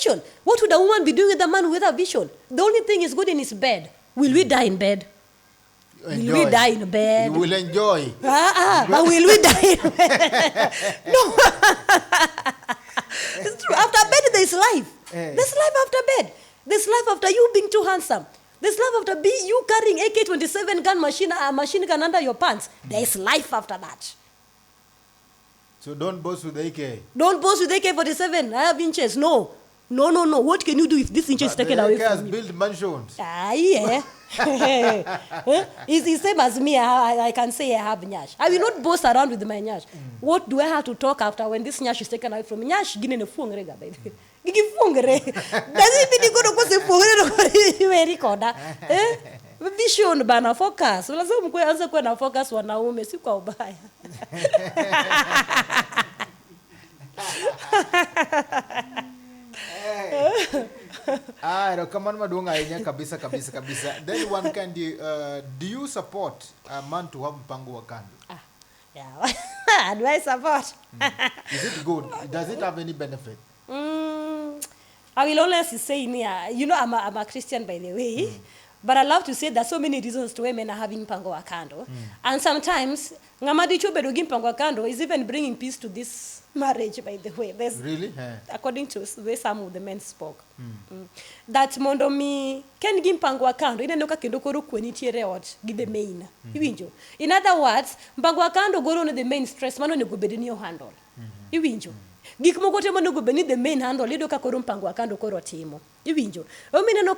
vision. What would a woman be doing with a man without vision? The only thing is good in his bed. Will we die in bed? Enjoy. Will we die in bed? You will enjoy. But will we die in bed? No. It's true. After bed, there's life. There's life after bed. There's life after you being too handsome. There's life after you carrying AK-27 gun machine gun under your pants. There's life after that. So don't boast with the AK. Don't boast with AK-47. I have inches. No. What can you do if this inch is taken away from you? The AK has built mansions. Yeah. It's the same as me. I can say I have nyash. I will not boast around with my nyash. What do I have to talk after when this nyash is taken away from me? Nyash gine ne fungre ga baby. Gigi fungre. Doesn't mean you go to go se fungre no recorder. Vision bana focus. Lazima mkwe anza kuwa na focus wanaume si kwa ubaya. Come on, madunga inya kabisa. Then one can do you support a man to have mpango wa kando? Yeah. Do I support? Is it good? Does it have any benefit? I will honestly say, I'm a Christian by the way, but I love to say there's so many reasons to women are having mpango wa kando, and sometimes madichwo bedogi mpango wa kando is even bringing peace to this marriage, by the way. Really? According to the way some of the men spoke. That mondo mi ken gi mpango wa kando ine noka kendo koro kweni tiere ot gi the main. Iwinjo. In other words, mpango wa kando goro no the main stress mano nego bedeni o handle. Iwinjo. Gik moko temo nego bedeni the main handle ido ka koro mpango wa kando koro timo. Iwinjo. O mine no